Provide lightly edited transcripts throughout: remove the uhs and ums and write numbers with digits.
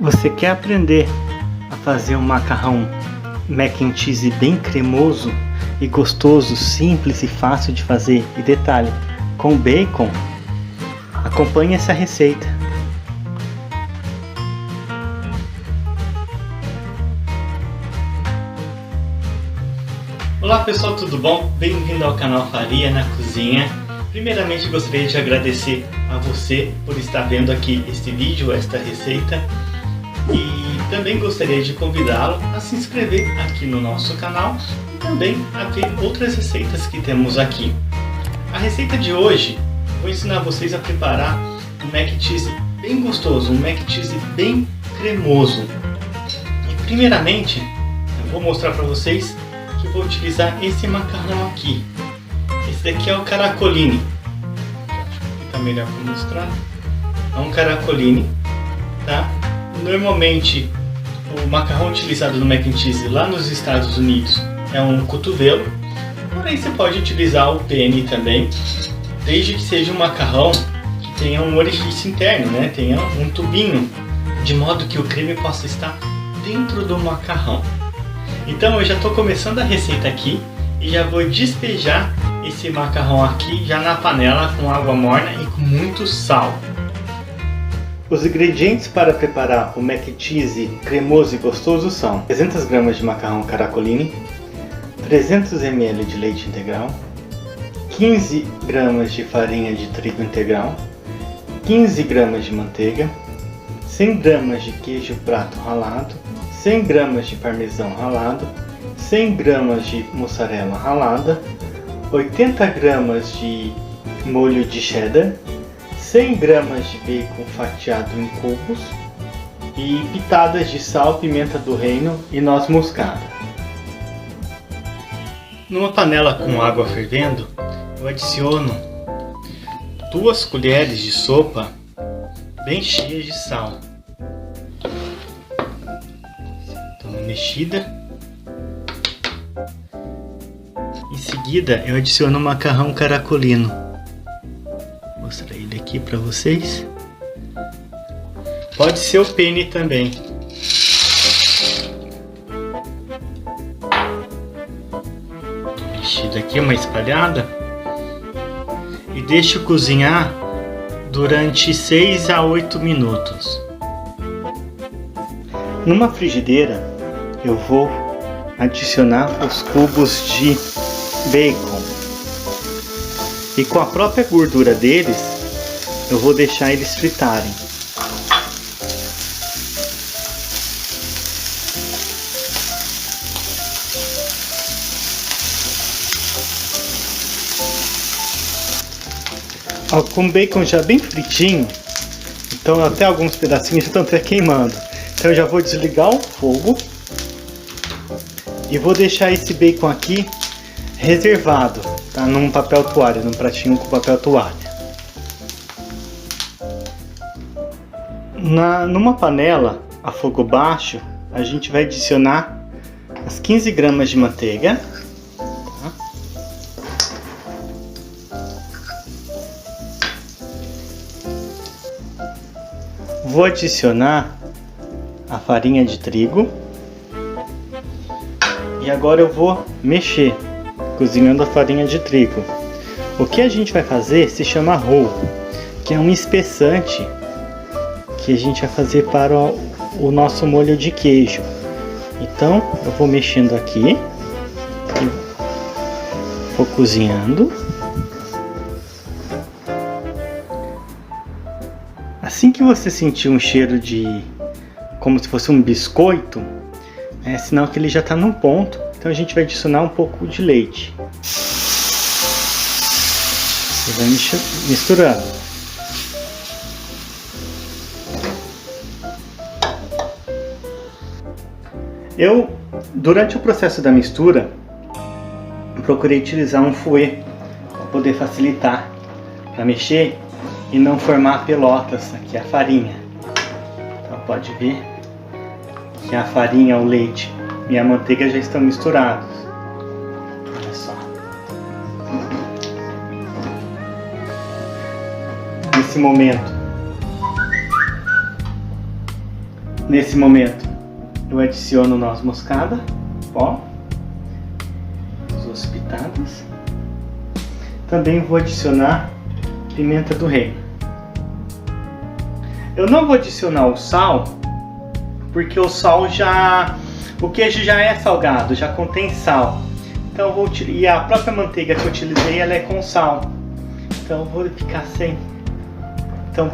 Você quer aprender a fazer um macarrão mac and cheese bem cremoso e gostoso, simples e fácil de fazer, e detalhe, com bacon? Acompanhe essa receita. Olá pessoal, tudo bom? Bem-vindo ao canal Faria na Cozinha. Primeiramente gostaria de agradecer a você por estar vendo aqui este vídeo, esta receita. E também gostaria de convidá-lo a se inscrever aqui no nosso canal e também a ver outras receitas que temos aqui. A receita de hoje, vou ensinar vocês a preparar um mac and cheese bem gostoso, um mac and cheese bem cremoso. E primeiramente, eu vou mostrar para vocês que eu vou utilizar esse macarrão aqui. Esse daqui é o caracolini. Acho que fica melhor para mostrar. É um caracolini, tá? Normalmente o macarrão utilizado no mac and cheese lá nos Estados Unidos é um cotovelo, porém você pode utilizar o penne também, desde que seja um macarrão que tenha um orifício interno, né? Tenha um tubinho, de modo que o creme possa estar dentro do macarrão. Então eu já estou começando a receita aqui e já vou despejar esse macarrão aqui já na panela com água morna e com muito sal. Os ingredientes para preparar o mac and cheese cremoso e gostoso são 300 gramas de macarrão caracolini, 300 ml de leite integral, 15 gramas de farinha de trigo integral, 15 gramas de manteiga, 100 gramas de queijo prato ralado, 100 gramas de parmesão ralado, 100 gramas de mussarela ralada, 80 gramas de molho de cheddar, 100 gramas de bacon fatiado em cubos e pitadas de sal, pimenta do reino e noz moscada. Numa panela com água fervendo, eu adiciono 2 colheres de sopa bem cheias de sal. Dou uma mexida. Em seguida, eu adiciono o macarrão caracolino. Vou mostrar ele aqui para vocês. Pode ser o penne também. Mexida aqui, uma espalhada. E deixo cozinhar durante 6 a 8 minutos. Numa frigideira, eu vou adicionar os cubos de bacon. E com a própria gordura deles, eu vou deixar eles fritarem. Ó, com o bacon já bem fritinho, então até alguns pedacinhos já estão até queimando. Então eu já vou desligar o fogo e vou deixar esse bacon aqui reservado, tá? Num papel toalha, num pratinho com papel toalha. Numa panela a fogo baixo, a gente vai adicionar as 15 gramas de manteiga. Tá? Vou adicionar a farinha de trigo. E agora eu vou mexer, cozinhando a farinha de trigo. O que a gente vai fazer se chama roux, que é um espessante que a gente vai fazer para o nosso molho de queijo. Então eu vou mexendo aqui e vou cozinhando. Assim que você sentir um cheiro de como se fosse um biscoito, é sinal que ele já está num ponto. Então a gente vai adicionar um pouco de leite. Você vai misturando. Eu, durante o processo da mistura, procurei utilizar um fouet para poder facilitar para mexer e não formar pelotas. Aqui a farinha. Então pode ver que a farinha, o leite e a manteiga já estão misturados. Olha só. Nesse momento, Nesse momento eu adiciono noz moscada, pó, duas pitadas. Também vou adicionar pimenta do reino. Eu não vou adicionar o sal, porque o queijo já é salgado, já contém sal. Então e a própria manteiga que eu utilizei, ela é com sal. Então vou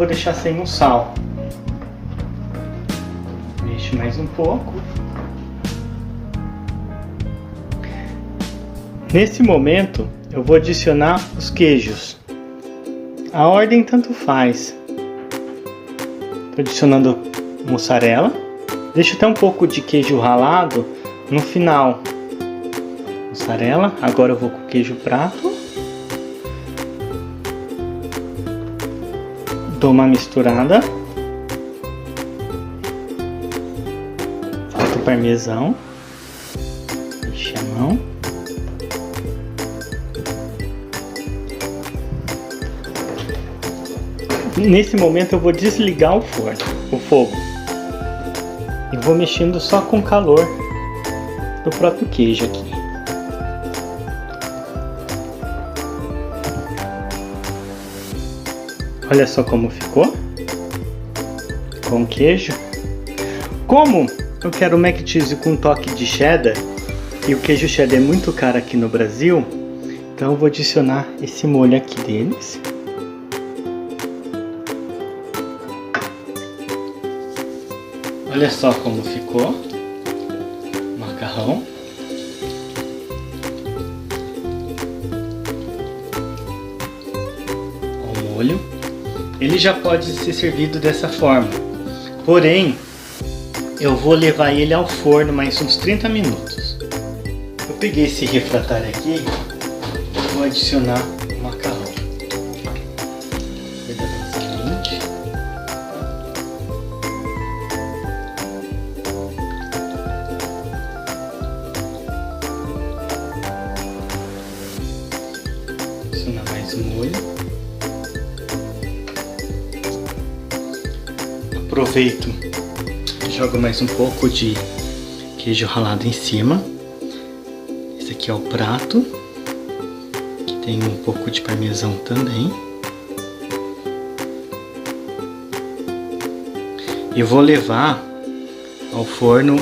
deixar sem o sal. Mexo mais um pouco. Nesse momento eu vou adicionar os queijos. A ordem tanto faz. Estou adicionando mussarela. Deixo até um pouco de queijo ralado no final. Mussarela. Agora eu vou com o queijo prato. Dou uma misturada. Falta o parmesão. Enche a mão. Nesse momento eu vou desligar o fogo. E vou mexendo só com o calor do próprio queijo aqui. Olha só como ficou com o queijo. Como eu quero mac and cheese com um toque de cheddar, e o queijo cheddar é muito caro aqui no Brasil, então eu vou adicionar esse molho aqui deles. Olha só como ficou o macarrão. O molho. Ele já pode ser servido dessa forma. Porém, eu vou levar ele ao forno mais uns 30 minutos. Eu peguei esse refratário aqui, vou adicionar o macarrão. Cuidadosamente. Adicionar mais um molho. Aproveito e jogo mais um pouco de queijo ralado em cima. Esse aqui é o prato, que tem um pouco de parmesão também. E vou levar ao forno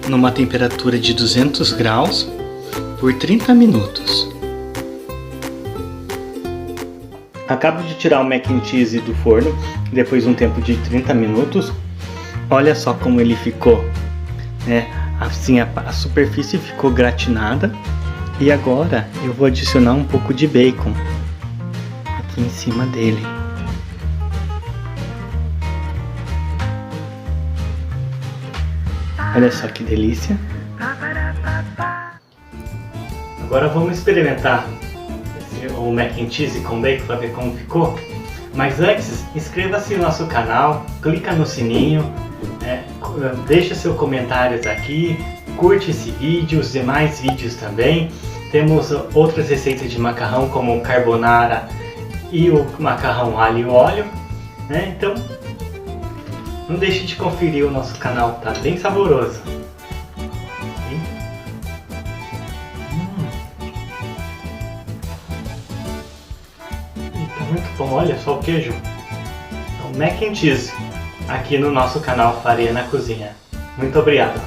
numa temperatura de 200 graus por 30 minutos. Acabo de tirar o mac and cheese do forno, depois de um tempo de 30 minutos. Olha só como ele ficou, né? Assim a superfície ficou gratinada. E agora eu vou adicionar um pouco de bacon aqui em cima dele. Olha só que delícia. Agora vamos experimentar o mac and cheese com bacon para ver como ficou. Mas antes, inscreva-se no nosso canal, clica no sininho, deixa seus comentários aqui, curte esse vídeo, os demais vídeos também. Temos outras receitas de macarrão como o carbonara e o macarrão alho e óleo, né? Então não deixe de conferir o nosso canal, tá bem saboroso. Muito bom, olha só o queijo. Então, mac and cheese aqui no nosso canal Faria na Cozinha. Muito obrigado.